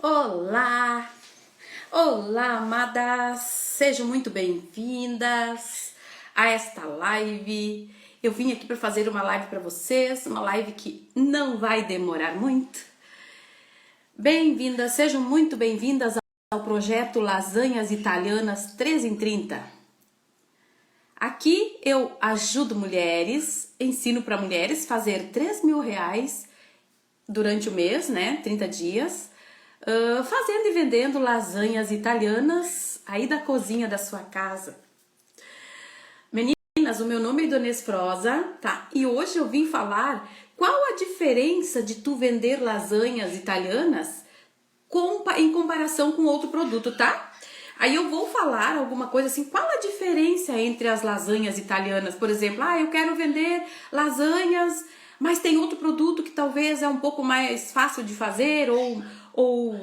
Olá! Olá, amadas! Sejam muito bem-vindas a esta live. Eu vim aqui para fazer uma live para vocês, uma live que não vai demorar muito. Bem-vindas, sejam muito bem-vindas ao projeto Lasanhas Italianas 3 em 30. Aqui eu ajudo mulheres, ensino para mulheres fazer R$3.000 durante o mês, né? 30 dias. Fazendo e vendendo lasanhas italianas aí da cozinha da sua casa. Meninas, o meu nome é Idonês Froza, tá? E hoje eu vim falar qual a diferença de tu vender lasanhas italianas em comparação com outro produto, tá? Aí eu vou falar alguma coisa assim, qual a diferença entre as lasanhas italianas? Por exemplo, eu quero vender lasanhas, mas tem outro produto que talvez é um pouco mais fácil de fazer ou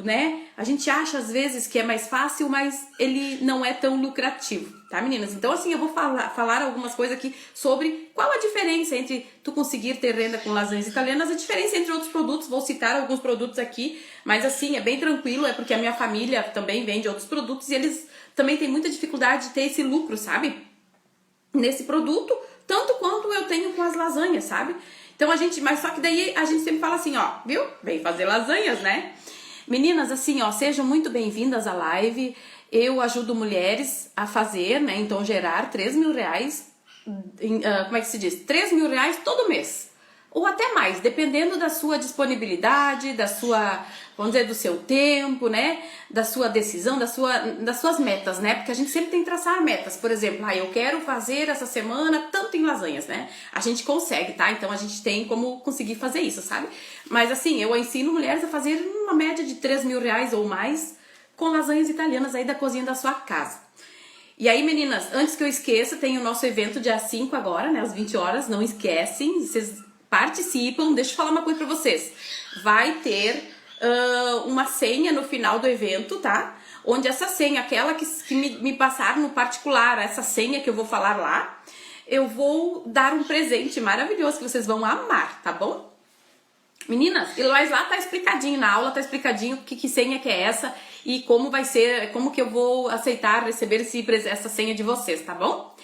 né, a gente acha às vezes que é mais fácil, mas ele não é tão lucrativo, tá, meninas? Então assim, eu vou falar algumas coisas aqui sobre qual a diferença entre tu conseguir ter renda com lasanhas italianas, a diferença entre outros produtos. Vou citar alguns produtos aqui, mas assim, é bem tranquilo, é porque a minha família também vende outros produtos e eles também têm muita dificuldade de ter esse lucro, sabe? Nesse produto, tanto quanto eu tenho com as lasanhas, sabe? Então mas só que daí a gente sempre fala assim, ó, viu? Vem fazer lasanhas, né? Meninas, assim, ó, sejam muito bem-vindas à live. Eu ajudo mulheres a fazer, né? Então, gerar R$3.000, como é que se diz? R$3.000 todo mês. Ou até mais, dependendo da sua disponibilidade, vamos dizer, do seu tempo, né? Da sua decisão, das suas metas, né? Porque a gente sempre tem que traçar metas. Por exemplo, eu quero fazer essa semana tanto em lasanhas, né? A gente consegue, tá? Então a gente tem como conseguir fazer isso, sabe? Mas assim, eu ensino mulheres a fazer uma média de R$3.000 ou mais com lasanhas italianas aí da cozinha da sua casa. E aí, meninas, antes que eu esqueça, tem o nosso evento dia 5 agora, né? Às 20 horas, não esquecem, vocês participam. Deixa eu falar uma coisa pra vocês. Vai ter uma senha no final do evento, tá? Onde essa senha, aquela que me passaram no particular, essa senha que eu vou falar lá, eu vou dar um presente maravilhoso que vocês vão amar, tá bom? Meninas, mas lá tá explicadinho, na aula tá explicadinho que senha que é essa e como vai ser, como que eu vou aceitar receber essa senha de vocês, tá bom?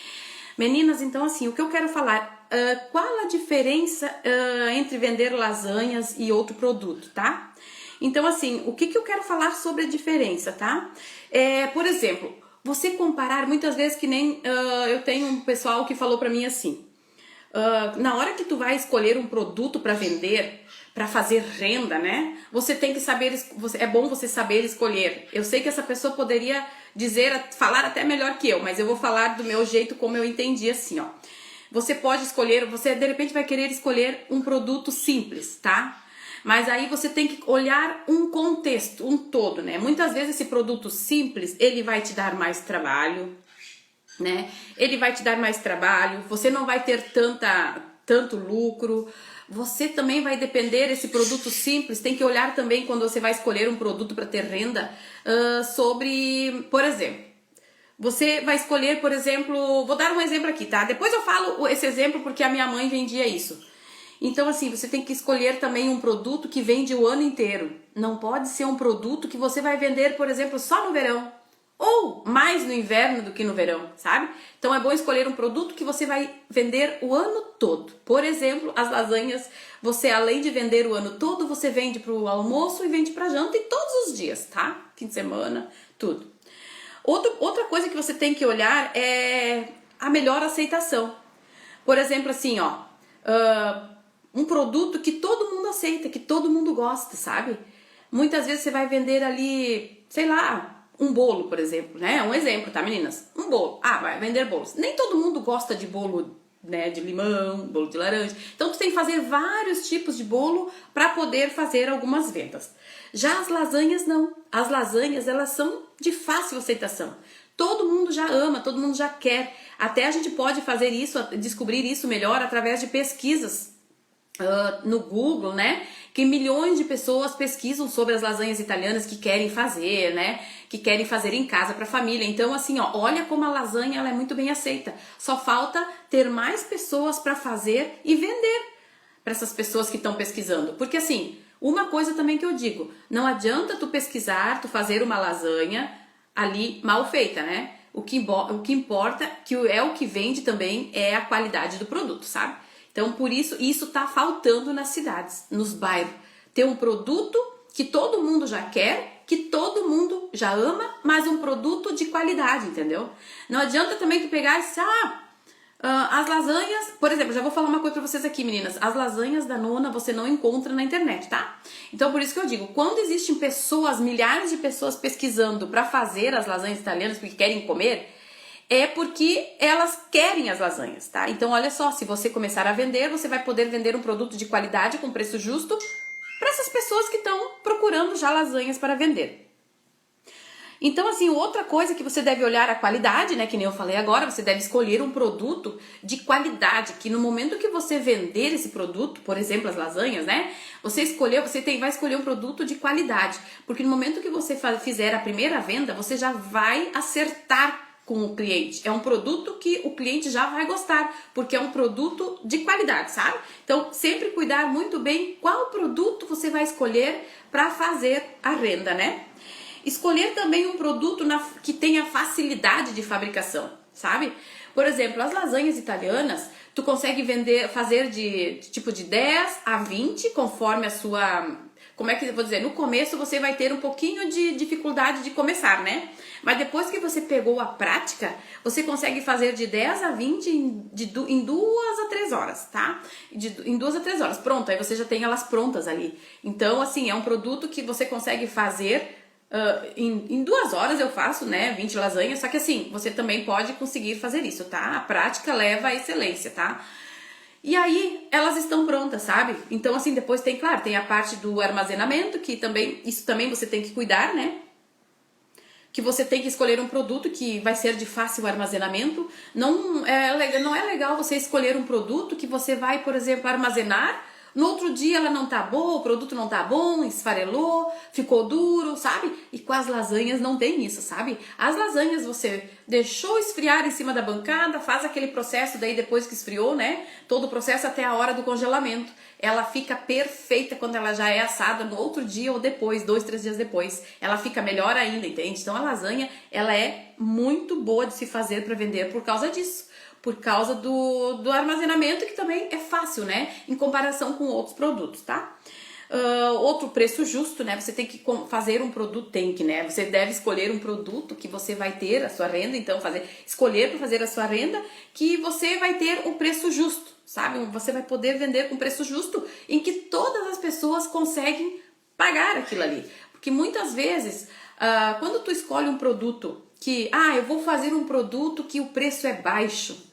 Meninas, então assim, o que eu quero falar, qual a diferença entre vender lasanhas e outro produto, tá? Então assim, o que eu quero falar sobre a diferença, tá? Por exemplo, você comparar, muitas vezes que nem eu tenho um pessoal que falou pra mim assim, na hora que tu vai escolher um produto para vender, para fazer renda, né? Você tem que saber, é bom você saber escolher. Eu sei que essa pessoa poderia falar até melhor que eu, mas eu vou falar do meu jeito, como eu entendi assim, ó. Você pode escolher, você de repente vai querer escolher um produto simples, tá? Mas aí você tem que olhar um contexto, um todo, né? Muitas vezes esse produto simples, ele vai te dar mais trabalho, né? Ele vai te dar mais trabalho, você não vai ter tanto lucro, você também vai depender, esse produto simples, tem que olhar também quando você vai escolher um produto para ter renda, sobre, por exemplo, você vai escolher, por exemplo, vou dar um exemplo aqui, tá? Depois eu falo esse exemplo porque a minha mãe vendia isso. Então assim, você tem que escolher também um produto que vende o ano inteiro. Não pode ser um produto que você vai vender, por exemplo, só no verão. Ou mais no inverno do que no verão, sabe? Então é bom escolher um produto que você vai vender o ano todo. Por exemplo, as lasanhas, você além de vender o ano todo, você vende para o almoço e vende para janta e todos os dias, tá? Fim de semana, tudo. Outra coisa que você tem que olhar é a melhor aceitação. Por exemplo, assim, ó, um produto que todo mundo aceita, que todo mundo gosta, sabe? Muitas vezes você vai vender ali, sei lá, um bolo, por exemplo, né? Um exemplo, tá, meninas? Um bolo. Vai vender bolos. Nem todo mundo gosta de bolo, né, de limão, bolo de laranja. Então, tu tem que fazer vários tipos de bolo para poder fazer algumas vendas. Já as lasanhas, não. As lasanhas, elas são de fácil aceitação. Todo mundo já ama, todo mundo já quer. Até a gente pode fazer isso, descobrir isso melhor através de pesquisas no Google, né? Que milhões de pessoas pesquisam sobre as lasanhas italianas que querem fazer, né? Que querem fazer em casa para a família. Então, assim, ó, olha como a lasanha ela é muito bem aceita. Só falta ter mais pessoas para fazer e vender. para essas pessoas que estão pesquisando. Porque assim, uma coisa também que eu digo, não adianta tu pesquisar, tu fazer uma lasanha ali mal feita, né? O que importa, que é o que vende também, é a qualidade do produto, sabe? Então, por isso tá faltando nas cidades, nos bairros. Ter um produto que todo mundo já quer, que todo mundo já ama, mas um produto de qualidade, entendeu? Não adianta também tu pegar e dizer, as lasanhas, por exemplo, já vou falar uma coisa pra vocês aqui, meninas. As lasanhas da Nona você não encontra na internet, tá? Então, por isso que eu digo, quando existem pessoas, milhares de pessoas pesquisando pra fazer as lasanhas italianas porque querem comer, é porque elas querem as lasanhas, tá? Então, olha só, se você começar a vender, você vai poder vender um produto de qualidade com preço justo para essas pessoas que estão procurando já lasanhas para vender. Então, assim, outra coisa que você deve olhar a qualidade, né? Que nem eu falei agora, você deve escolher um produto de qualidade, que no momento que você vender esse produto, por exemplo, as lasanhas, né? Vai escolher um produto de qualidade, porque no momento que você fizer a primeira venda, você já vai acertar com o cliente. É um produto que o cliente já vai gostar, porque é um produto de qualidade, sabe? Então, sempre cuidar muito bem qual produto você vai escolher para fazer a renda, né? Escolher também um produto que tenha facilidade de fabricação, sabe? Por exemplo, as lasanhas italianas, tu consegue fazer de 10 a 20, conforme a sua... Como é que eu vou dizer? No começo você vai ter um pouquinho de dificuldade de começar, né? Mas depois que você pegou a prática, você consegue fazer de 10 a 20 em 2 a 3 horas, tá? Em 2 a 3 horas. Pronto, aí você já tem elas prontas ali. Então, assim, é um produto que você consegue fazer... em 2 horas eu faço, né, 20 lasanhas, só que assim, você também pode conseguir fazer isso, tá? A prática leva à excelência, tá? E aí, elas estão prontas, sabe? Então, assim, depois tem a parte do armazenamento, que isso também você tem que cuidar, né? Que você tem que escolher um produto que vai ser de fácil armazenamento. Não é legal você escolher um produto que você vai, por exemplo, armazenar. No outro dia ela não tá boa, o produto não tá bom, esfarelou, ficou duro, sabe? E com as lasanhas não tem isso, sabe? As lasanhas você deixou esfriar em cima da bancada, faz aquele processo daí depois que esfriou, né? Todo o processo até a hora do congelamento. Ela fica perfeita quando ela já é assada no outro dia ou depois, 2, 3 dias depois. Ela fica melhor ainda, entende? Então a lasanha, ela é muito boa de se fazer para vender por causa disso. Por causa do armazenamento, que também é fácil, né? Em comparação com outros produtos, tá? Outro preço justo, né? Você tem que fazer um produto, né? Você deve escolher um produto que você vai ter a sua renda, então escolher para fazer a sua renda, que você vai ter um preço justo, sabe? Você vai poder vender com preço justo, em que todas as pessoas conseguem pagar aquilo ali. Porque muitas vezes, quando tu escolhe um produto que, eu vou fazer um produto que o preço é baixo,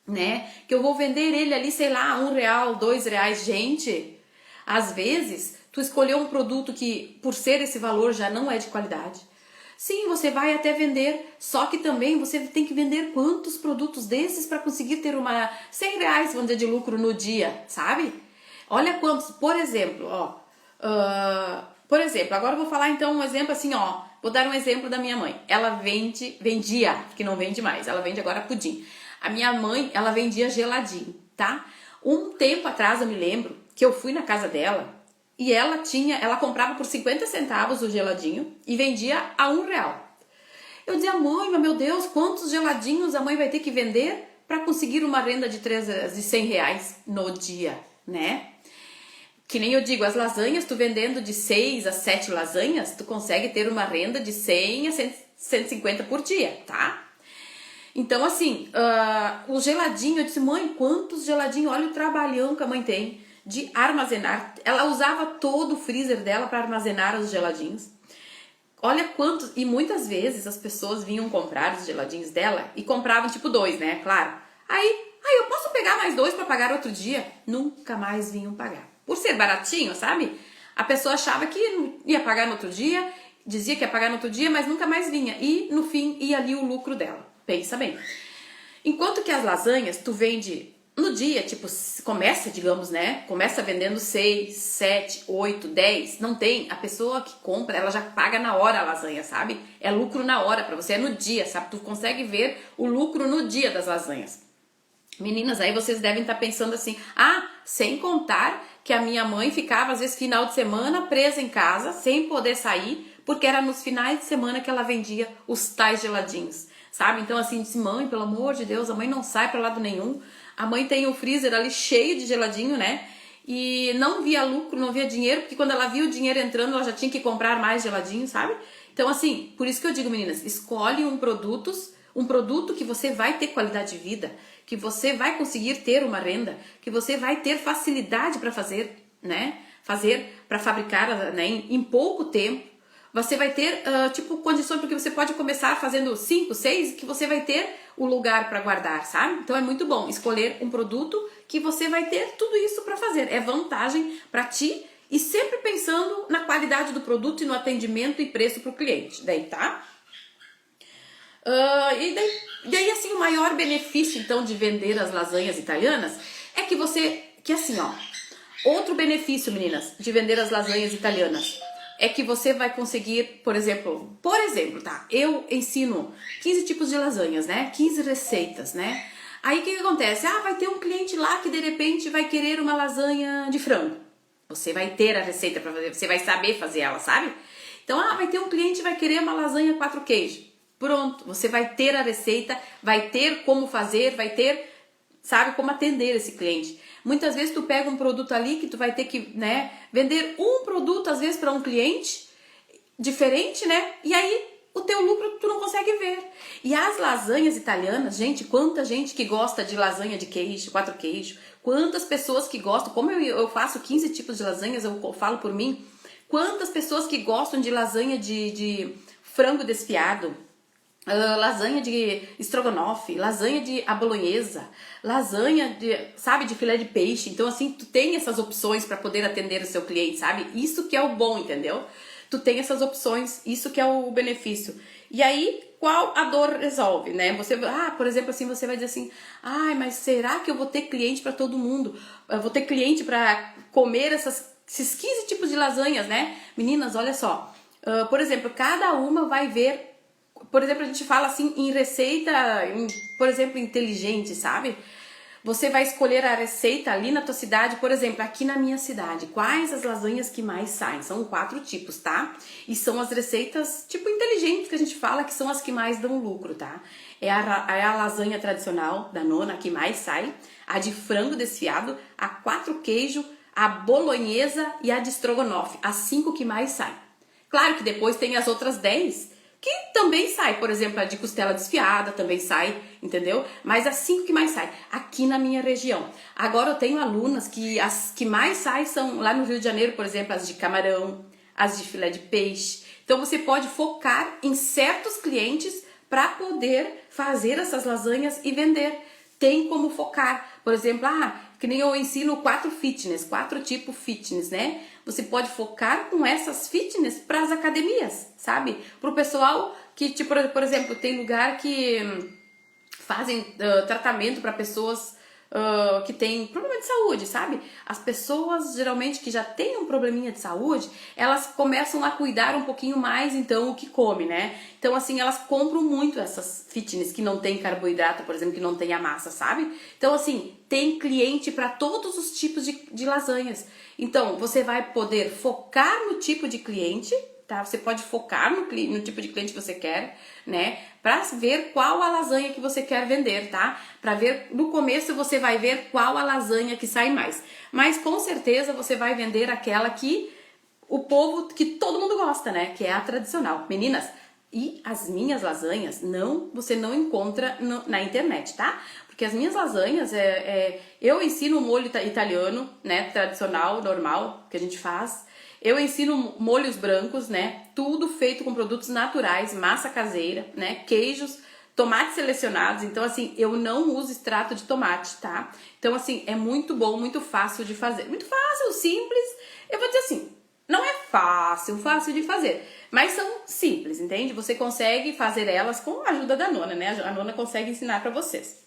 né? Que eu vou vender ele ali, sei lá, R$1, R$2. Gente, às vezes, tu escolheu um produto que, por ser esse valor, já não é de qualidade. Sim, você vai até vender, só que também você tem que vender quantos produtos desses para conseguir ter R$100, vamos dizer, de lucro no dia, sabe? Olha quantos, por exemplo, agora eu vou falar então um exemplo assim, vou dar um exemplo da minha mãe. Ela vendia, que não vende mais, ela vende agora pudim. A minha mãe, ela vendia geladinho, tá? Um tempo atrás eu me lembro que eu fui na casa dela e ela comprava por 50 centavos o geladinho e vendia a R$1. Eu dizia, mãe, mas meu Deus, quantos geladinhos a mãe vai ter que vender para conseguir uma renda de R$100 no dia, né? Que nem eu digo, as lasanhas, tu vendendo de 6 a 7 lasanhas, tu consegue ter uma renda de 100 a 150 por dia, tá? Então, assim, o geladinho, eu disse, mãe, quantos geladinhos? Olha o trabalhão que a mãe tem de armazenar. Ela usava todo o freezer dela para armazenar os geladinhos. Olha quantos, e muitas vezes as pessoas vinham comprar os geladinhos dela e compravam tipo 2, né? Claro. Aí eu posso pegar mais 2 para pagar outro dia? Nunca mais vinham pagar. Por ser baratinho, sabe? A pessoa achava que ia pagar no outro dia, dizia que ia pagar no outro dia, mas nunca mais vinha. E no fim ia ali o lucro dela. Pensa bem. Enquanto que as lasanhas, tu vende no dia, tipo, começa, digamos, né? Começa vendendo 6, 7, 8, 10. Não tem. A pessoa que compra, ela já paga na hora a lasanha, sabe? É lucro na hora pra você, é no dia, sabe? Tu consegue ver o lucro no dia das lasanhas. Meninas, aí vocês devem estar pensando assim, ah, sem contar que a minha mãe ficava, às vezes, final de semana presa em casa, sem poder sair, porque era nos finais de semana que ela vendia os tais geladinhos, sabe? Então, assim, disse, mãe, pelo amor de Deus, a mãe não sai pra lado nenhum, a mãe tem o freezer ali cheio de geladinho, né? E não via lucro, não via dinheiro, porque quando ela via o dinheiro entrando, ela já tinha que comprar mais geladinho, sabe? Então, assim, por isso que eu digo, meninas, escolhe um produto que você vai ter qualidade de vida, que você vai conseguir ter uma renda, que você vai ter facilidade para fazer, né? Para fabricar, né? Em pouco tempo. Você vai ter, condições, porque você pode começar fazendo 5, 6, que você vai ter o lugar para guardar, sabe? Então é muito bom escolher um produto que você vai ter tudo isso para fazer. É vantagem para ti e sempre pensando na qualidade do produto e no atendimento e preço para o cliente. Daí, tá? E daí, assim, o maior benefício, então, de vender as lasanhas italianas é que assim, ó, outro benefício, meninas, de vender as lasanhas italianas é que você vai conseguir, por exemplo, tá, eu ensino 15 tipos de lasanhas, né, 15 receitas, né, aí o que acontece? Ah, vai ter um cliente lá que de repente vai querer uma lasanha de frango, você vai ter a receita para fazer, você vai saber fazer ela, sabe? Então, vai ter um cliente que vai querer uma lasanha 4 queijos. Pronto, você vai ter a receita, vai ter como fazer, vai ter, sabe, como atender esse cliente. Muitas vezes tu pega um produto ali que tu vai ter que, né, vender um produto às vezes para um cliente diferente, né? E aí o teu lucro tu não consegue ver. E as lasanhas italianas, gente, quanta gente que gosta de lasanha de queijo, 4 queijos, quantas pessoas que gostam, como eu faço 15 tipos de lasanhas, eu falo por mim, quantas pessoas que gostam de lasanha de frango desfiado, lasanha de estrogonofe, lasanha de à bolonhesa, lasanha de filé de peixe. Então, assim, tu tem essas opções para poder atender o seu cliente, sabe? Isso que é o bom, entendeu? Tu tem essas opções, isso que é o benefício. E aí, qual a dor resolve, né? Você, por exemplo, assim, você vai dizer assim, mas será que eu vou ter cliente para todo mundo? Eu vou ter cliente para comer esses 15 tipos de lasanhas, né? Meninas, olha só. Por exemplo, cada uma vai ver. Por exemplo, a gente fala assim em receita, por exemplo, inteligente, sabe? Você vai escolher a receita ali na tua cidade, por exemplo, aqui na minha cidade, quais as lasanhas que mais saem? São 4 tipos, tá? E são as receitas, tipo, inteligentes que a gente fala, que são as que mais dão lucro, tá? É a lasanha tradicional da nona que mais sai, a de frango desfiado, a 4 queijo, a bolonhesa e a de estrogonofe, as 5 que mais saem. Claro que depois tem as outras 10 que também sai, por exemplo, a de costela desfiada também sai, entendeu? Mas as 5 que mais sai, aqui na minha região. Agora eu tenho alunas que as que mais saem são lá no Rio de Janeiro, por exemplo, as de camarão, as de filé de peixe. Então você pode focar em certos clientes para poder fazer essas lasanhas e vender. Tem como focar, por exemplo, que nem eu ensino 4 tipos fitness, né? Você pode focar com essas fitness para as academias, sabe? Para o pessoal que, tipo, por exemplo, tem lugar que fazem tratamento para pessoas que têm problema de saúde, sabe? As pessoas, geralmente, que já têm um probleminha de saúde, elas começam a cuidar um pouquinho mais, então, o que come, né? Então, assim, elas compram muito essas fitness que não tem carboidrato, por exemplo, que não tem a massa, sabe? Então, assim, tem cliente para todos os tipos de lasanhas. Então, você vai poder focar no tipo de cliente, tá? Você pode focar no tipo de cliente que você quer, né? Pra ver qual a lasanha que você quer vender, tá? Pra ver, no começo você vai ver qual a lasanha que sai mais. Mas com certeza você vai vender aquela que o povo, que todo mundo gosta, né? Que é a tradicional. Meninas, e as minhas lasanhas você não encontra na internet, tá? Porque as minhas lasanhas, eu ensino o molho italiano, né? Tradicional, normal, que a gente faz. Eu ensino molhos brancos, né? Tudo feito com produtos naturais, massa caseira, né? Queijos, tomates selecionados. Então, assim, eu não uso extrato de tomate, tá? Então, assim, é muito bom, muito fácil de fazer. Muito fácil, simples. Eu vou dizer assim, não é fácil de fazer, mas são simples, entende? Você consegue fazer elas com a ajuda da nona, né? A nona consegue ensinar pra vocês.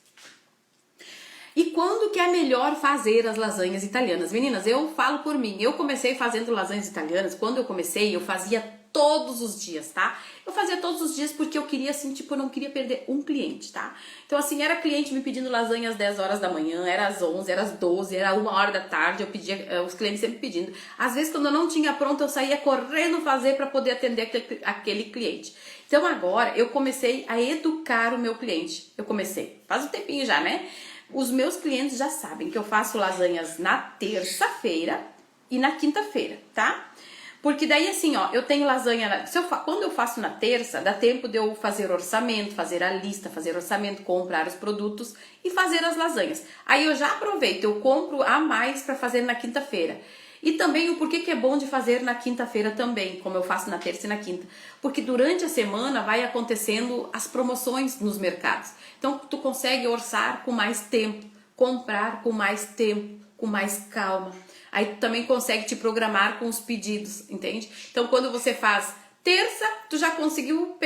E quando que é melhor fazer as lasanhas italianas? Meninas, eu falo por mim. Eu comecei fazendo lasanhas italianas. Quando eu comecei, eu fazia todos os dias, tá? Eu fazia todos os dias porque eu queria, assim, tipo, eu não queria perder um cliente, tá? Então, assim, era cliente me pedindo lasanha às 10 horas da manhã, era às 11, era às 12, era 1 hora da tarde, eu pedia, os clientes sempre pedindo. Às vezes, quando eu não tinha pronto, eu saía correndo fazer para poder atender aquele cliente. Então, agora, eu comecei a educar o meu cliente. Eu comecei, faz um tempinho já, né? Os meus clientes já sabem que eu faço lasanhas na terça-feira e na quinta-feira, tá? Porque daí assim, ó, eu tenho lasanha, quando eu faço na terça, dá tempo de eu fazer orçamento, fazer a lista, fazer orçamento, comprar os produtos e fazer as lasanhas. Aí eu já aproveito, eu compro a mais para fazer na quinta-feira. E também o porquê que é bom de fazer na quinta-feira também, como eu faço na terça e na quinta. Porque durante a semana vai acontecendo as promoções nos mercados. Então tu consegue orçar com mais tempo, comprar com mais tempo, com mais calma. Aí tu também consegue te programar com os pedidos, entende? Então quando você faz terça, tu já conseguiu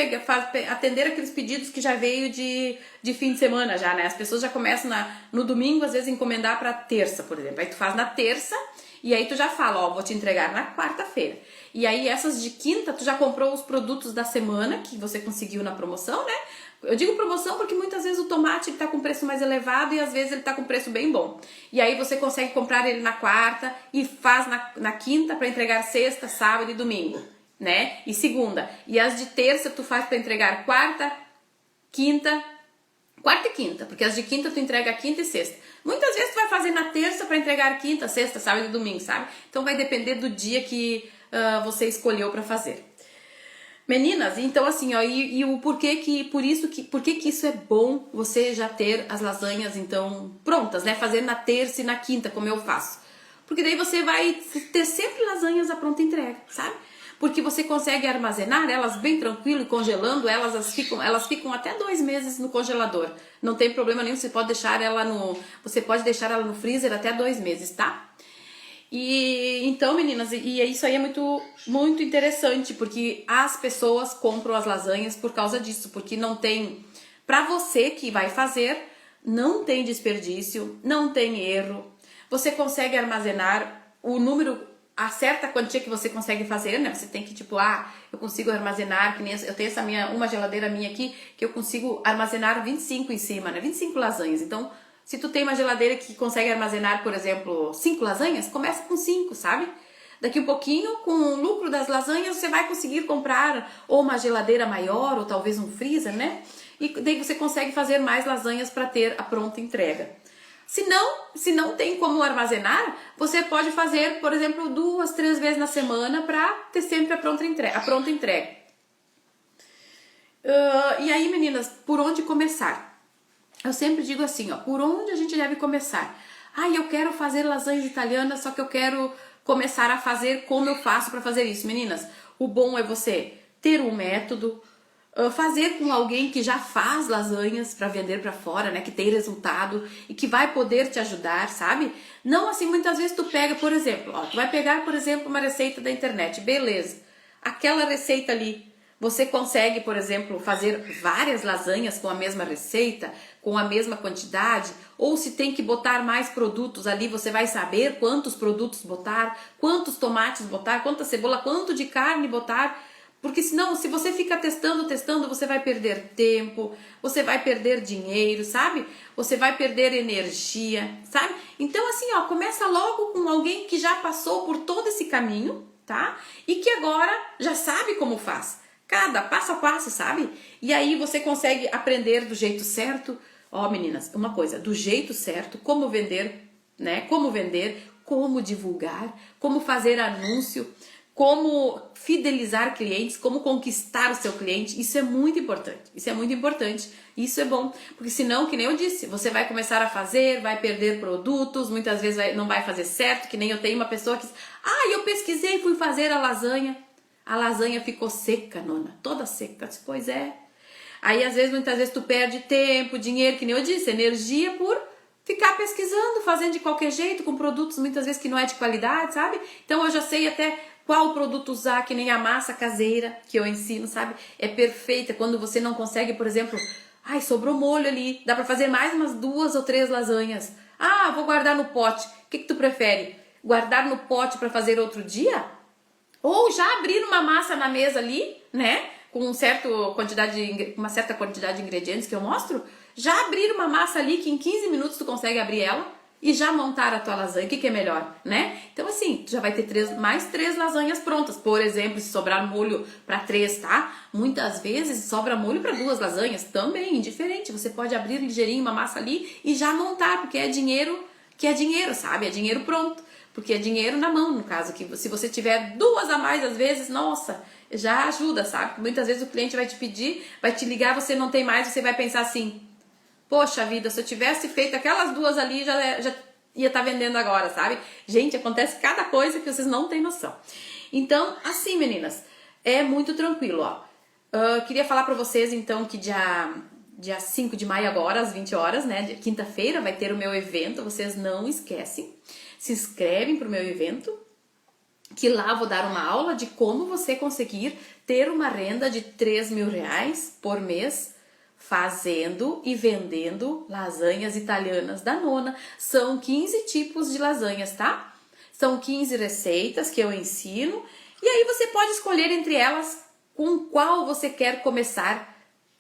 atender aqueles pedidos que já veio de fim de semana já, né? As pessoas já começam no domingo, às vezes, encomendar para terça, por exemplo. Aí tu faz na terça e aí tu já fala, ó, vou te entregar na quarta-feira. E aí essas de quinta, tu já comprou os produtos da semana que você conseguiu na promoção, né? Eu digo promoção porque muitas vezes o tomate está com preço mais elevado e às vezes ele está com preço bem bom. E aí você consegue comprar ele na quarta e faz na quinta para entregar sexta, sábado e domingo, né? E segunda. E as de terça tu faz para entregar quarta e quinta, porque as de quinta tu entrega quinta e sexta. Muitas vezes tu vai fazer na terça para entregar quinta, sexta, sábado e domingo, sabe? Então vai depender do dia que você escolheu para fazer. Meninas, então assim, ó, e o por que que isso é bom você já ter as lasanhas então prontas, né? Fazer na terça e na quinta, como eu faço. Porque daí você vai ter sempre lasanhas à pronta entrega, sabe? Porque você consegue armazenar elas bem tranquilo e congelando elas ficam até 2 meses no congelador. Não tem problema nenhum, você pode deixar ela no freezer até 2 meses, tá? E então, meninas, e isso aí é muito, muito interessante, porque as pessoas compram as lasanhas por causa disso, porque não tem, pra você que vai fazer, não tem desperdício, não tem erro, você consegue armazenar o número, a certa quantia que você consegue fazer, né? Você tem que tipo, eu consigo armazenar, que nem eu tenho uma geladeira minha aqui, que eu consigo armazenar 25 em cima, né? 25 lasanhas, então se tu tem uma geladeira que consegue armazenar, por exemplo, 5 lasanhas, começa com 5, sabe? Daqui um pouquinho, com o lucro das lasanhas, você vai conseguir comprar ou uma geladeira maior, ou talvez um freezer, né? E daí você consegue fazer mais lasanhas para ter a pronta entrega. Se não tem como armazenar, você pode fazer, por exemplo, 2, 3 vezes na semana para ter sempre a pronta entrega. E aí, meninas, por onde começar? Eu sempre digo assim, ó, por onde a gente deve começar? Eu quero fazer lasanhas italianas, só que eu quero começar a fazer como eu faço para fazer isso. Meninas, o bom é você ter um método, fazer com alguém que já faz lasanhas para vender para fora, né, que tem resultado e que vai poder te ajudar, sabe? Não assim, muitas vezes tu pega, por exemplo, tu vai pegar, por exemplo, uma receita da internet, beleza. Aquela receita ali, você consegue, por exemplo, fazer várias lasanhas com a mesma receita, com a mesma quantidade, ou se tem que botar mais produtos ali, você vai saber quantos produtos botar, quantos tomates botar, quanta cebola, quanto de carne botar, porque senão, se você fica testando, você vai perder tempo, você vai perder dinheiro, sabe? Você vai perder energia, sabe? Então assim, começa logo com alguém que já passou por todo esse caminho, tá? E que agora já sabe como faz. Cada passo a passo, sabe? E aí você consegue aprender do jeito certo. Meninas, uma coisa, do jeito certo, como vender, né? Como divulgar, como fazer anúncio, como fidelizar clientes, como conquistar o seu cliente. Isso é muito importante. Isso é bom, porque senão, que nem eu disse, você vai começar a fazer, vai perder produtos, muitas vezes não vai fazer certo, que nem eu tenho uma pessoa que diz, eu pesquisei e fui fazer a lasanha. A lasanha ficou seca, nona, toda seca. Pois é. Aí, muitas vezes, tu perde tempo, dinheiro, que nem eu disse, energia por ficar pesquisando, fazendo de qualquer jeito, com produtos, muitas vezes, que não é de qualidade, sabe? Então, eu já sei até qual produto usar, que nem a massa caseira que eu ensino, sabe? É perfeita quando você não consegue, por exemplo, sobrou molho ali, dá pra fazer mais umas 2 ou 3 lasanhas. Vou guardar no pote. O que tu prefere? Guardar no pote pra fazer outro dia? Ou já abrir uma massa na mesa ali, né? Com uma certa quantidade de ingredientes que eu mostro. Já abrir uma massa ali que em 15 minutos tu consegue abrir ela e já montar a tua lasanha. O que é melhor, né? Então assim, tu já vai ter mais 3 lasanhas prontas. Por exemplo, se sobrar molho para 3, tá? Muitas vezes sobra molho para 2 lasanhas. Também, indiferente. Você pode abrir ligeirinho uma massa ali e já montar, porque é dinheiro sabe? É dinheiro pronto. Porque é dinheiro na mão, no caso, que se você tiver 2 a mais, às vezes, nossa, já ajuda, sabe? Muitas vezes o cliente vai te pedir, vai te ligar, você não tem mais, você vai pensar assim, poxa vida, se eu tivesse feito aquelas 2 ali, já ia estar vendendo agora, sabe? Gente, acontece cada coisa que vocês não têm noção. Então, assim, meninas, é muito tranquilo, ó. Queria falar pra vocês, então, que dia 5 de maio agora, às 20 horas, né? Quinta-feira vai ter o meu evento, vocês não esquecem. Se inscrevem pro meu evento, que lá vou dar uma aula de como você conseguir ter uma renda de 3 mil reais por mês fazendo e vendendo lasanhas italianas da Nona. São 15 tipos de lasanhas, tá? São 15 receitas que eu ensino e aí você pode escolher entre elas com qual você quer começar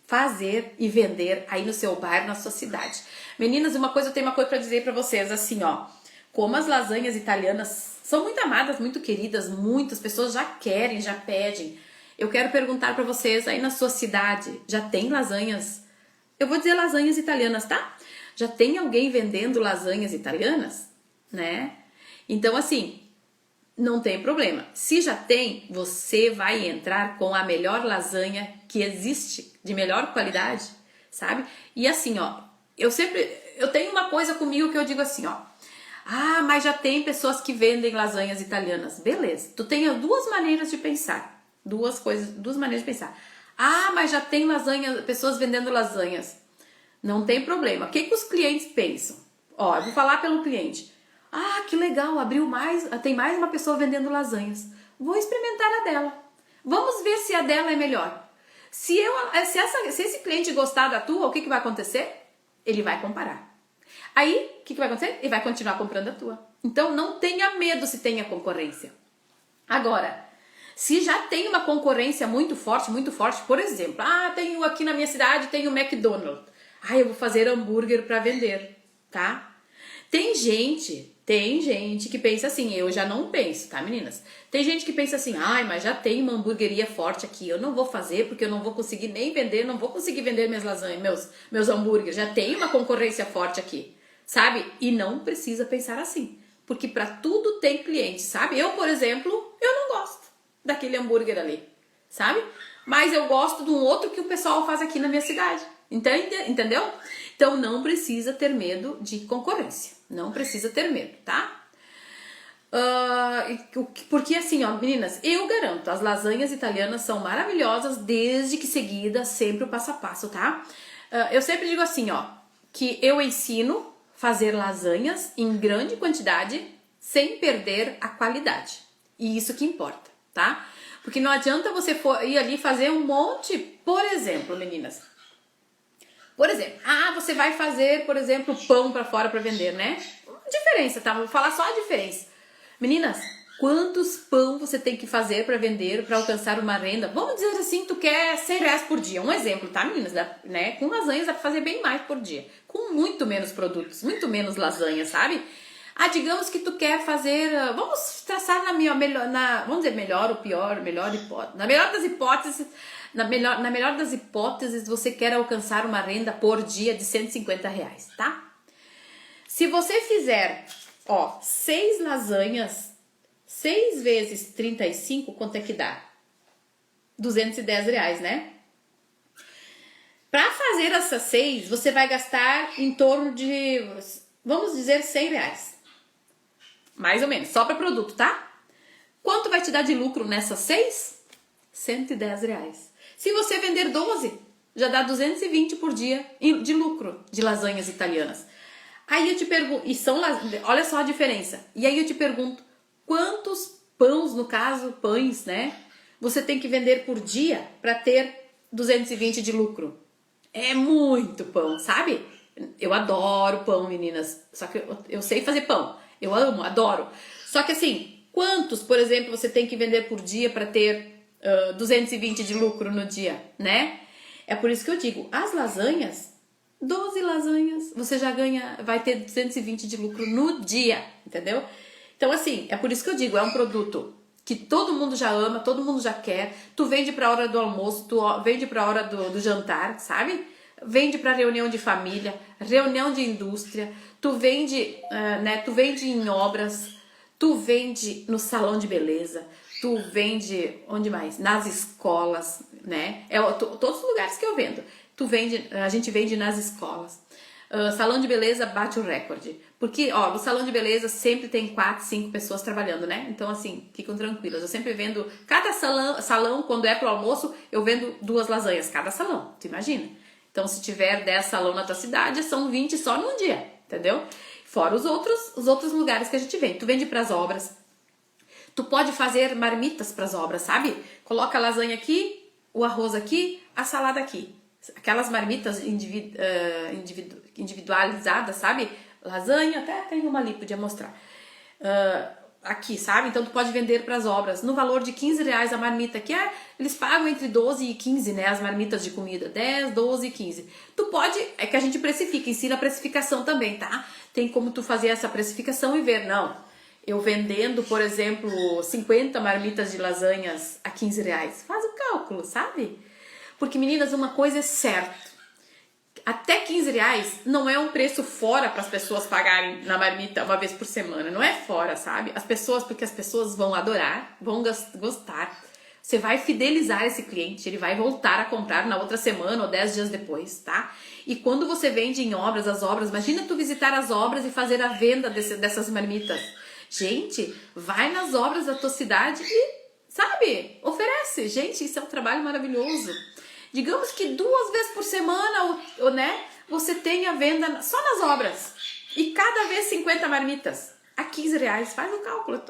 fazer e vender aí no seu bairro, na sua cidade. Meninas, eu tenho uma coisa para dizer para vocês, assim, ó. Como as lasanhas italianas são muito amadas, muito queridas, muitas pessoas já querem, já pedem. Eu quero perguntar para vocês, aí na sua cidade, já tem lasanhas? Eu vou dizer lasanhas italianas, tá? Já tem alguém vendendo lasanhas italianas, né? Então, assim, não tem problema. Se já tem, você vai entrar com a melhor lasanha que existe, de melhor qualidade, sabe? E assim, ó, eu tenho uma coisa comigo que eu digo assim, ó. Ah, mas já tem pessoas que vendem lasanhas italianas. Beleza, tu tem 2 maneiras de pensar. 2 maneiras de pensar. Ah, mas já tem pessoas vendendo lasanhas. Não tem problema. O que os clientes pensam? Ó, eu vou falar pelo cliente. Ah, que legal, tem mais uma pessoa vendendo lasanhas. Vou experimentar a dela. Vamos ver se a dela é melhor. Se esse cliente gostar da tua, o que vai acontecer? Ele vai comparar. Aí, o que vai acontecer? Ele vai continuar comprando a tua. Então, não tenha medo se tem a concorrência. Agora, se já tem uma concorrência muito forte, por exemplo, tenho aqui na minha cidade, tem o McDonald's. Eu vou fazer hambúrguer para vender, tá? Tem gente que pensa assim, eu já não penso, tá, meninas? Tem gente que pensa assim, mas já tem uma hamburgueria forte aqui, eu não vou fazer porque eu não vou conseguir nem vender, não vou conseguir vender minhas lasanhas, meus hambúrgueres, já tem uma concorrência forte aqui, sabe? E não precisa pensar assim, porque para tudo tem cliente, sabe? Eu, por exemplo, eu não gosto daquele hambúrguer ali, sabe? Mas eu gosto de um outro que o pessoal faz aqui na minha cidade, entendeu? Então não precisa ter medo de concorrência, não precisa ter medo, tá? Porque assim, ó, meninas, eu garanto, as lasanhas italianas são maravilhosas desde que seguida sempre o passo a passo, tá? Eu sempre digo assim, ó, que eu ensino fazer lasanhas em grande quantidade sem perder a qualidade. E isso que importa, tá? Porque não adianta você ir ali fazer um monte, por exemplo, meninas. Por exemplo, você vai fazer, por exemplo, pão para fora para vender, né? Diferença, tá? Vou falar só a diferença. Meninas, quantos pão você tem que fazer para vender, para alcançar uma renda? Vamos dizer assim, tu quer 100 reais por dia. Um exemplo, tá, meninas? Né? Com lasanhas dá pra fazer bem mais por dia. Com muito menos produtos, muito menos lasanha, sabe? Digamos que tu quer fazer... Vamos traçar vamos dizer melhor ou pior, melhor hipótese. Na melhor das hipóteses, você quer alcançar uma renda por dia de 150 reais, tá? Se você fizer, 6 lasanhas, 6 vezes 35, quanto é que dá? 210 reais, né? Para fazer essas 6, você vai gastar em torno de, vamos dizer, 100 reais. Mais ou menos, só para produto, tá? Quanto vai te dar de lucro nessas 6? 110 reais. Se você vender 12, já dá 220 por dia de lucro de lasanhas italianas. Aí eu te pergunto, olha só a diferença. E aí eu te pergunto, quantos pães, né? Você tem que vender por dia para ter 220 de lucro? É muito pão, sabe? Eu adoro pão, meninas. Só que eu sei fazer pão. Eu amo, adoro. Só que assim, Quantos, por exemplo, você tem que vender por dia para ter 220 de lucro no dia, né? É por isso que eu digo, as lasanhas, 12 lasanhas, você já ganha, vai ter 220 de lucro no dia, entendeu? Então assim, é por isso que eu digo, é um produto que todo mundo já ama, todo mundo já quer, tu vende pra hora do almoço, tu vende pra hora do jantar, sabe? Vende para reunião de família, reunião de indústria, tu vende, né? Tu vende em obras, tu vende no salão de beleza, tu vende onde mais? Nas escolas, né? Todos os lugares que eu vendo. A gente vende nas escolas. Salão de beleza bate o recorde. Porque, ó, no salão de beleza sempre tem 4, 5 pessoas trabalhando, né? Então, assim, ficam tranquilas. Eu sempre vendo, cada salão, quando é pro almoço, eu vendo 2 lasanhas, cada salão. Tu imagina? Então, se tiver 10 salão na tua cidade, são 20 só num dia, entendeu? Fora os outros lugares que a gente vende. Tu vende pras obras. Tu pode fazer marmitas pras obras, sabe? Coloca a lasanha aqui, o arroz aqui, a salada aqui. Aquelas marmitas individualizadas, sabe? Lasanha, até tem uma ali, podia mostrar. Aqui, sabe? Então tu pode vender para as obras no valor de R$15 a marmita, que eles pagam entre 12 e 15, né? As marmitas de comida, 10, 12 e 15. Tu pode, é que a gente precifica, ensina a precificação também, tá? Tem como tu fazer essa precificação e ver, não, eu vendendo, por exemplo, 50 marmitas de lasanhas a R$15. Faz o cálculo, sabe? Porque, meninas, uma coisa é certa. Até R$15 não é um preço fora para as pessoas pagarem na marmita uma vez por semana. Não é fora, sabe? Porque as pessoas vão adorar, vão gostar. Você vai fidelizar esse cliente, ele vai voltar a comprar na outra semana ou 10 dias depois, tá? E quando você vende em obras, imagina tu visitar as obras e fazer a venda dessas marmitas. Gente, vai nas obras da tua cidade e, sabe, oferece. Gente, isso é um trabalho maravilhoso. Digamos que 2 vezes por semana, né, você tem a venda só nas obras. E cada vez 50 marmitas a R$15. Faz o cálculo.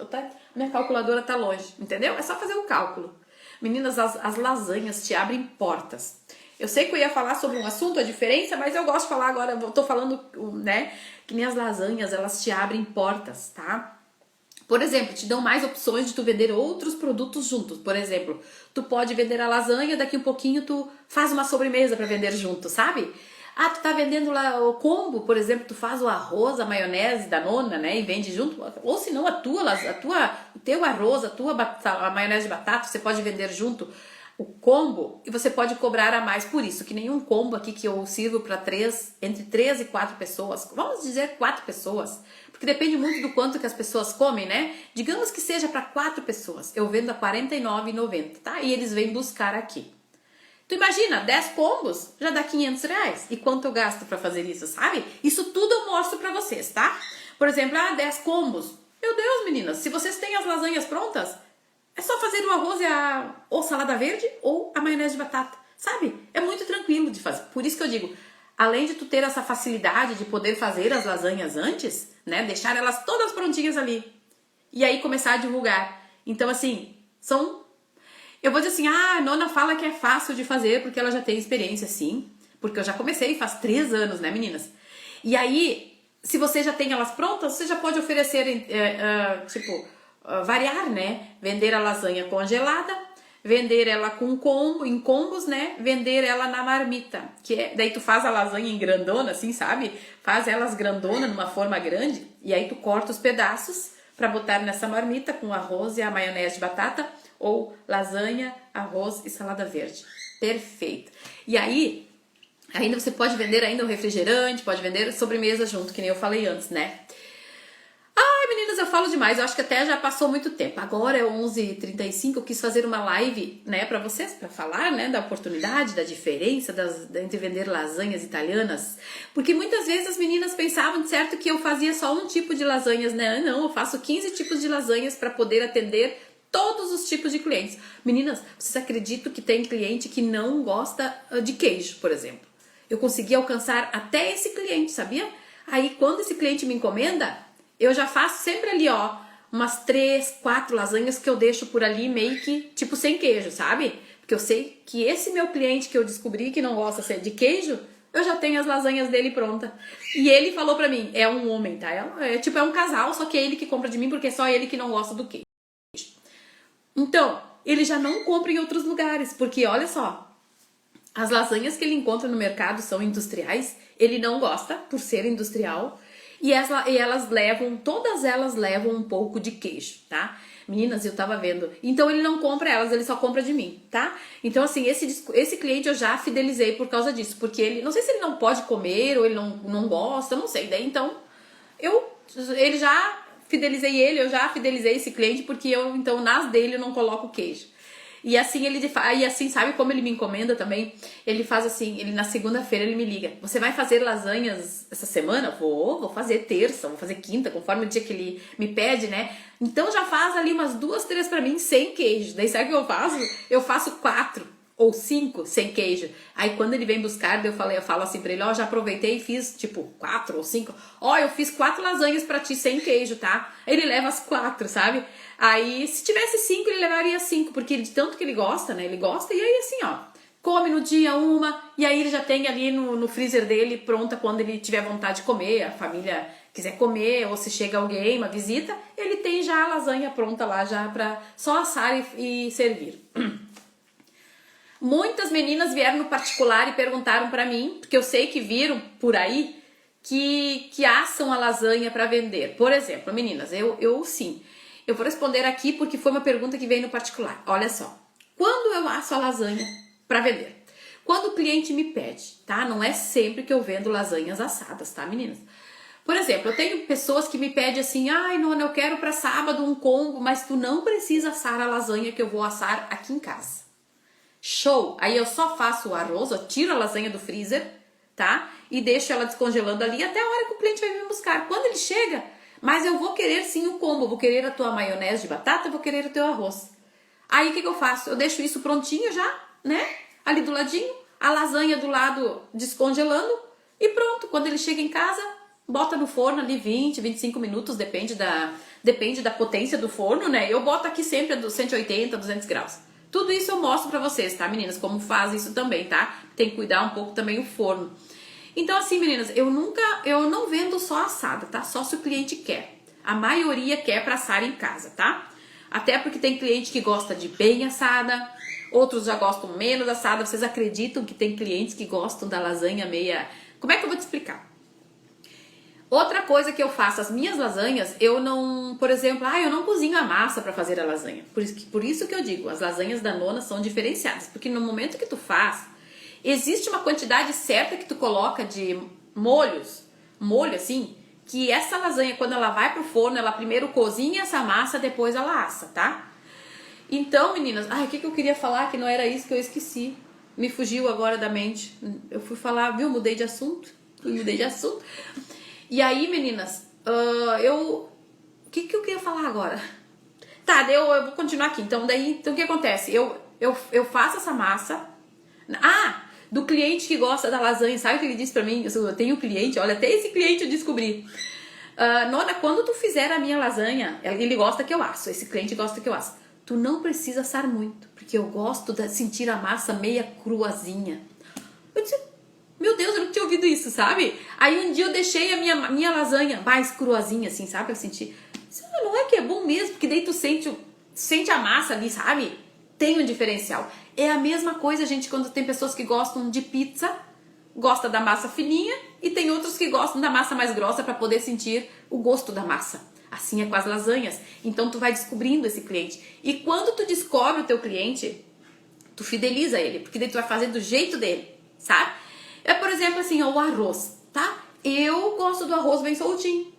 Minha calculadora tá longe, entendeu? É só fazer o cálculo. Meninas, as lasanhas te abrem portas. Eu sei que eu ia falar sobre um assunto, a diferença, mas eu gosto de falar agora, eu tô falando, né, que nem as lasanhas, elas te abrem portas, tá? Por exemplo, te dão mais opções de tu vender outros produtos juntos. Por exemplo, tu pode vender a lasanha, daqui um pouquinho tu faz uma sobremesa para vender junto, sabe? Ah, tu tá vendendo lá o combo, por exemplo, tu faz o arroz, a maionese da nona, né, e vende junto. Ou se não, o teu arroz, a maionese de batata, você pode vender junto o combo e você pode cobrar a mais por isso, que nenhum combo aqui que eu sirvo para entre 3 e 4 pessoas, vamos dizer 4 pessoas, porque depende muito do quanto que as pessoas comem, né? Digamos que seja para 4 pessoas, eu vendo a R$49,90, tá? E eles vêm buscar aqui. Tu imagina, 10 combos já dá R$500. E quanto eu gasto para fazer isso, sabe? Isso tudo eu mostro para vocês, tá? Por exemplo, 10 combos. Meu Deus, meninas, se vocês têm as lasanhas prontas, é só fazer o arroz ou salada verde ou a maionese de batata, sabe? É muito tranquilo de fazer. Por isso que eu digo, além de tu ter essa facilidade de poder fazer as lasanhas antes, né? Deixar elas todas prontinhas ali. E aí começar a divulgar. Então, assim, eu vou dizer assim, a nona fala que é fácil de fazer porque ela já tem experiência, sim. Porque eu já comecei faz 3 anos, né, meninas? E aí, se você já tem elas prontas, você já pode oferecer, variar, né? Vender a lasanha congelada, vender ela em combos, né? Vender ela na marmita, daí tu faz a lasanha em grandona, assim, sabe? Faz elas grandona, numa forma grande, e aí tu corta os pedaços para botar nessa marmita com arroz e a maionese de batata, ou lasanha, arroz e salada verde. Perfeito. E aí, ainda você pode vender ainda o refrigerante, pode vender sobremesa junto, que nem eu falei antes, né? Ai, meninas, eu falo demais, eu acho que até já passou muito tempo. Agora é 11h35, eu quis fazer uma live, né, pra vocês, pra falar, né, da oportunidade, da diferença entre vender lasanhas italianas. Porque muitas vezes as meninas pensavam, de certo, que eu fazia só um tipo de lasanhas, né? Não, eu faço 15 tipos de lasanhas pra poder atender todos os tipos de clientes. Meninas, vocês acreditam que tem cliente que não gosta de queijo, por exemplo? Eu consegui alcançar até esse cliente, sabia? Aí, quando esse cliente me encomenda, eu já faço sempre ali, ó, umas 3, 4 lasanhas que eu deixo por ali meio que, tipo, sem queijo, sabe? Porque eu sei que esse meu cliente que eu descobri que não gosta de queijo, eu já tenho as lasanhas dele pronta. E ele falou pra mim, é um homem, tá? É um casal, só que é ele que compra de mim porque é só ele que não gosta do queijo. Então, ele já não compra em outros lugares, porque olha só, as lasanhas que ele encontra no mercado são industriais, ele não gosta por ser industrial, e elas levam, todas elas levam um pouco de queijo, tá? Meninas, eu tava vendo. Então ele não compra elas, ele só compra de mim, tá? Então assim, esse cliente eu já fidelizei por causa disso, porque ele, não sei se ele não pode comer ou ele não gosta, não sei. Daí então, ele já fidelizei ele, eu já fidelizei esse cliente, porque eu, então, nas dele eu não coloco queijo. E assim sabe como ele me encomenda também? Ele faz assim, ele na segunda-feira ele me liga: "Você vai fazer lasanhas essa semana?" Vou fazer terça, vou fazer quinta, conforme o dia que ele me pede, né? Então já faz ali umas 2, 3 pra mim sem queijo. Daí sabe o que eu faço? Eu faço 4 ou 5 sem queijo. Aí quando ele vem buscar, eu falo assim pra ele: "Ó, já aproveitei e fiz tipo 4 ou 5. Ó, eu fiz 4 lasanhas pra ti sem queijo, tá?" Ele leva as 4, sabe? Aí se tivesse 5, ele levaria 5, porque de tanto que ele gosta, né? Ele gosta, e aí assim, ó, come no dia uma, e aí ele já tem ali no freezer dele pronta quando ele tiver vontade de comer, a família quiser comer, ou se chega alguém, uma visita, ele tem já a lasanha pronta lá já pra só assar e servir. Muitas meninas vieram no particular e perguntaram pra mim, porque eu sei que viram por aí, que assam a lasanha pra vender. Por exemplo, meninas, eu sim, eu vou responder aqui porque foi uma pergunta que veio no particular. Olha só, quando eu asso a lasanha pra vender? Quando o cliente me pede, tá? Não é sempre que eu vendo lasanhas assadas, tá, meninas? Por exemplo, eu tenho pessoas que me pedem assim: "Ai, Nona, eu quero pra sábado um combo, mas tu não precisa assar a lasanha que eu vou assar aqui em casa." Show! Aí eu só faço o arroz, eu tiro a lasanha do freezer, tá? E deixo ela descongelando ali até a hora que o cliente vai me buscar. Quando ele chega, mas eu vou querer sim o combo, vou querer a tua maionese de batata, vou querer o teu arroz. Aí o que eu faço? Eu deixo isso prontinho já, né? Ali do ladinho, a lasanha do lado descongelando e pronto. Quando ele chega em casa, bota no forno ali 20, 25 minutos, depende da potência do forno, né? Eu boto aqui sempre a 180, 200 graus. Tudo isso eu mostro pra vocês, tá, meninas? Como faz isso também, tá? Tem que cuidar um pouco também o forno. Então, assim, meninas, eu não vendo só assada, tá? Só se o cliente quer. A maioria quer pra assar em casa, tá? Até porque tem cliente que gosta de bem assada, outros já gostam menos assada. Vocês acreditam que tem clientes que gostam da lasanha meia... Como é que eu vou te explicar? Outra coisa que eu faço, as minhas lasanhas, eu não, por exemplo, eu não cozinho a massa para fazer a lasanha. Por isso que eu digo, as lasanhas da Nona são diferenciadas, porque no momento que tu faz, existe uma quantidade certa que tu coloca de molho assim, que essa lasanha, quando ela vai pro forno, ela primeiro cozinha essa massa, depois ela assa, tá? Então, meninas, o que eu queria falar que não era isso que eu esqueci. Me fugiu agora da mente. Eu fui falar, viu? Mudei de assunto. E aí, meninas, o que eu queria falar agora? Tá, eu vou continuar aqui. Então o que acontece? Eu faço essa massa. Do cliente que gosta da lasanha, sabe o que ele disse pra mim? Eu tenho um cliente, olha, até esse cliente eu descobri. Nona, quando tu fizer a minha lasanha, ele gosta que eu asso, esse cliente gosta que eu asso. Tu não precisa assar muito, porque eu gosto de sentir a massa meia cruazinha. Eu disse, meu Deus, eu não tinha ouvido isso, sabe? Aí um dia eu deixei a minha lasanha mais cruazinha, assim, sabe? Pra sentir. Não é que é bom mesmo, porque daí tu sente a massa ali, sabe? Tem um diferencial. É a mesma coisa, gente, quando tem pessoas que gostam de pizza, gosta da massa fininha, e tem outros que gostam da massa mais grossa para poder sentir o gosto da massa. Assim é com as lasanhas. Então tu vai descobrindo esse cliente. E quando tu descobre o teu cliente, tu fideliza ele, porque daí tu vai fazer do jeito dele, sabe? Por exemplo, assim, o arroz, tá? Eu gosto do arroz bem soltinho.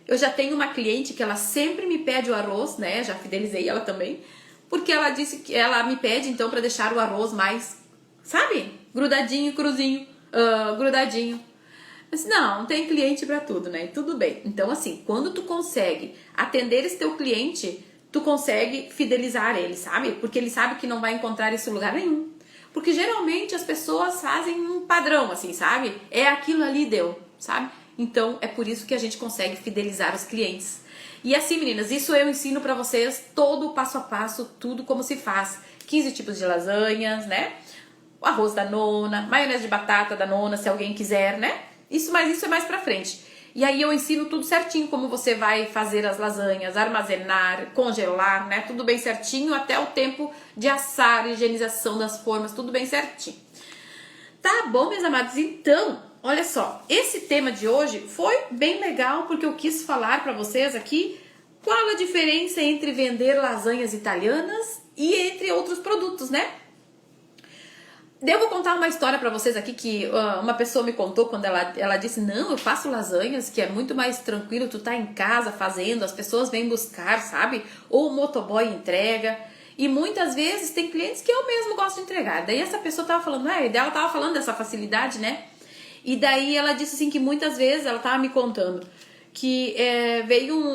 Eu já tenho uma cliente que ela sempre me pede o arroz, né? Já fidelizei ela também. Porque ela disse que ela me pede, então, pra deixar o arroz mais, sabe? Grudadinho, cruzinho, grudadinho. Mas não tem cliente pra tudo, né? Tudo bem. Então, assim, quando tu consegue atender esse teu cliente, tu consegue fidelizar ele, sabe? Porque ele sabe que não vai encontrar isso em lugar nenhum. Porque geralmente as pessoas fazem um padrão, assim, sabe? É aquilo ali, deu, sabe? Então, é por isso que a gente consegue fidelizar os clientes. E assim, meninas, isso eu ensino pra vocês todo o passo a passo, tudo como se faz. 15 tipos de lasanhas, né? O arroz da Nona, maionese de batata da Nona, se alguém quiser, né? Mas isso é mais pra frente. E aí eu ensino tudo certinho, como você vai fazer as lasanhas, armazenar, congelar, né? Tudo bem certinho, até o tempo de assar, higienização das formas, tudo bem certinho. Tá bom, meus amados? Então, olha só, esse tema de hoje foi bem legal, porque eu quis falar para vocês aqui qual a diferença entre vender lasanhas italianas e entre outros produtos, né? Devo contar uma história pra vocês aqui que uma pessoa me contou quando ela disse: não, eu faço lasanhas, que é muito mais tranquilo, tu tá em casa fazendo, as pessoas vêm buscar, sabe? Ou o motoboy entrega. E muitas vezes tem clientes que eu mesmo gosto de entregar. Daí essa pessoa tava falando, ela tava falando dessa facilidade, né? E daí ela disse assim que muitas vezes ela tava me contando que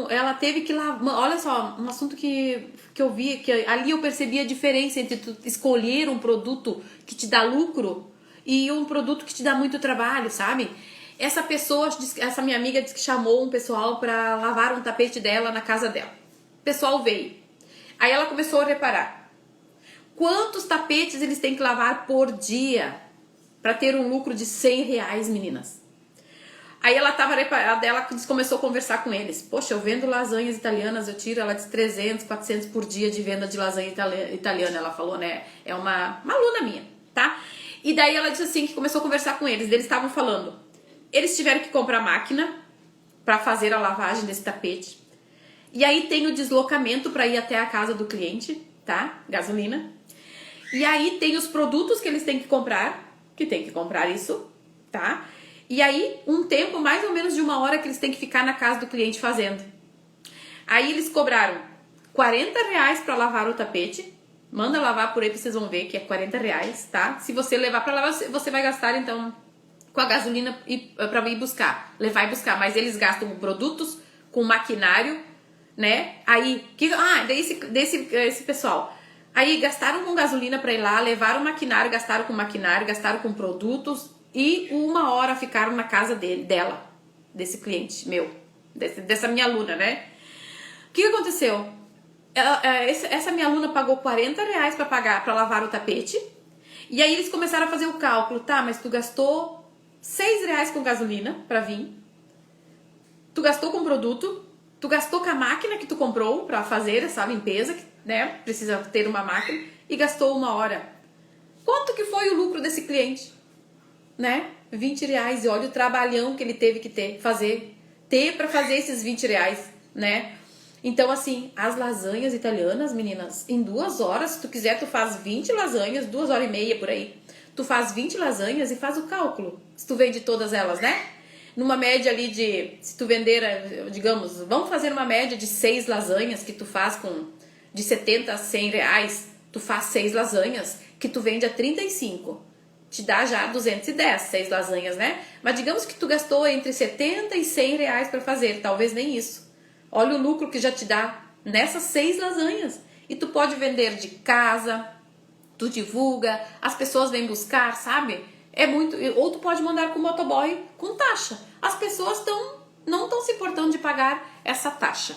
ela teve que lavar. Olha só, um assunto que eu vi, que ali eu percebi a diferença entre tu escolher um produto que te dá lucro e um produto que te dá muito trabalho, sabe? Essa minha amiga disse que chamou um pessoal para lavar um tapete dela na casa dela. O pessoal veio. Aí ela começou a reparar quantos tapetes eles têm que lavar por dia para ter um lucro de R$100, meninas. Aí ela tava reparada, ela começou a conversar com eles. Poxa, eu vendo lasanhas italianas, eu tiro ela de 300, 400 por dia de venda de lasanha italiana, ela falou, né? É uma aluna minha, tá? E daí ela disse assim, que começou a conversar com eles. Eles estavam falando, eles tiveram que comprar máquina para fazer a lavagem desse tapete. E aí tem o deslocamento para ir até a casa do cliente, tá? Gasolina. E aí tem os produtos que eles têm que comprar isso, tá? E aí, um tempo mais ou menos de 1 hora que eles têm que ficar na casa do cliente fazendo. Aí eles cobraram R$40 para lavar o tapete. Manda lavar por aí pra vocês vão ver que é R$40, tá? Se você levar para lavar, você vai gastar então com a gasolina para ir buscar. Levar e buscar, mas eles gastam com produtos, com maquinário, né? Aí, esse pessoal. Aí gastaram com gasolina para ir lá, levaram o maquinário, gastaram com produtos. E 1 hora ficaram na casa dela, desse cliente meu, dessa minha aluna, né? O que aconteceu? Essa minha aluna pagou R$40 para lavar o tapete. E aí eles começaram a fazer o cálculo, tá? Mas tu gastou R$6 com gasolina para vir. Tu gastou com produto. Tu gastou com a máquina que tu comprou para fazer essa limpeza, né? Precisa ter uma máquina. E gastou 1 hora. Quanto que foi o lucro desse cliente? Né? R$20, e olha o trabalhão que ele teve que ter para fazer esses R$20, né? Então assim, as lasanhas italianas, meninas, em 2 horas, se tu quiser, tu faz 20 lasanhas, 2h30 por aí. Tu faz 20 lasanhas e faz o cálculo, se tu vende todas elas, né? Numa média ali se tu vender, digamos, vamos fazer uma média de 6 lasanhas que tu faz de 70 a R$100, tu faz 6 lasanhas que tu vende a 35. Te dá já 210, 6 lasanhas, né? Mas digamos que tu gastou entre 70 e R$100 para fazer, talvez nem isso. Olha o lucro que já te dá nessas 6 lasanhas. E tu pode vender de casa, tu divulga, as pessoas vêm buscar, sabe? É muito. Ou tu pode mandar com o motoboy com taxa. As pessoas não estão se importando de pagar essa taxa.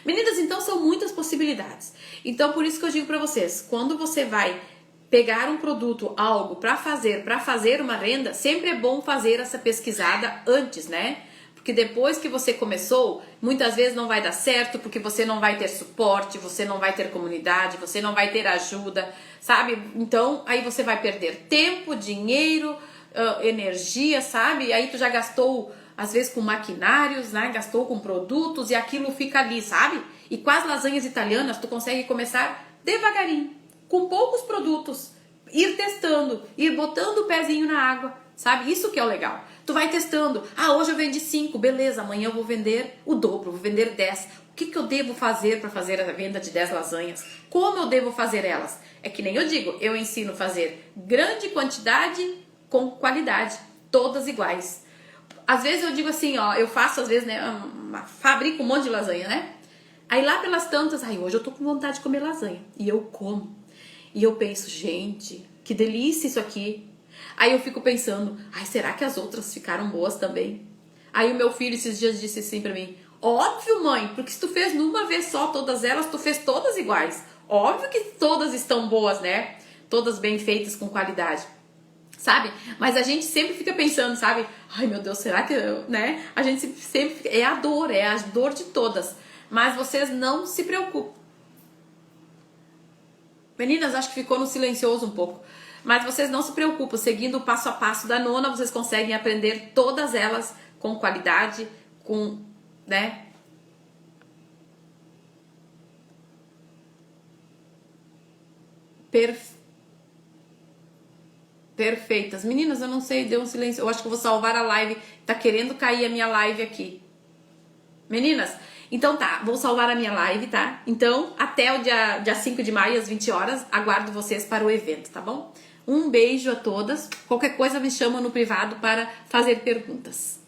Meninas, então são muitas possibilidades. Então por isso que eu digo para vocês, quando você vai pegar um produto, algo para fazer uma renda, sempre é bom fazer essa pesquisada antes, né? Porque depois que você começou, muitas vezes não vai dar certo, porque você não vai ter suporte, você não vai ter comunidade, você não vai ter ajuda, sabe? Então, aí você vai perder tempo, dinheiro, energia, sabe? Aí tu já gastou, às vezes, com maquinários, né? Gastou com produtos e aquilo fica ali, sabe? E com as lasanhas italianas, tu consegue começar devagarinho, com poucos produtos, ir testando, ir botando o pezinho na água, sabe? Isso que é o legal. Tu vai testando. Hoje eu vendi 5, beleza, amanhã eu vou vender o dobro, vou vender 10. O que eu devo fazer para fazer a venda de 10 lasanhas? Como eu devo fazer elas? É que nem eu digo, eu ensino a fazer grande quantidade com qualidade, todas iguais. Às vezes eu digo assim, eu faço às vezes, né, fabrico um monte de lasanha, né? Aí lá pelas tantas, hoje eu tô com vontade de comer lasanha. E eu como. E eu penso, gente, que delícia isso aqui. Aí eu fico pensando, será que as outras ficaram boas também? Aí o meu filho esses dias disse assim pra mim, óbvio, mãe, porque se tu fez numa vez só todas elas, tu fez todas iguais. Óbvio que todas estão boas, né? Todas bem feitas, com qualidade. sabe? Mas a gente sempre fica pensando, sabe? Ai, meu Deus, será que eu, né? A gente sempre fica, é a dor de todas. Mas vocês não se preocupem. Meninas, acho que ficou no silencioso um pouco. Mas vocês não se preocupem, seguindo o passo a passo da nona, vocês conseguem aprender todas elas com qualidade, com, né? Perfeitas. Meninas, eu não sei, deu um silêncio. Eu acho que eu vou salvar a live. Tá querendo cair a minha live aqui. Meninas, então tá, vou salvar a minha live, tá? Então, até o dia 5 de maio, às 20 horas, aguardo vocês para o evento, tá bom? Um beijo a todas. Qualquer coisa me chama no privado para fazer perguntas.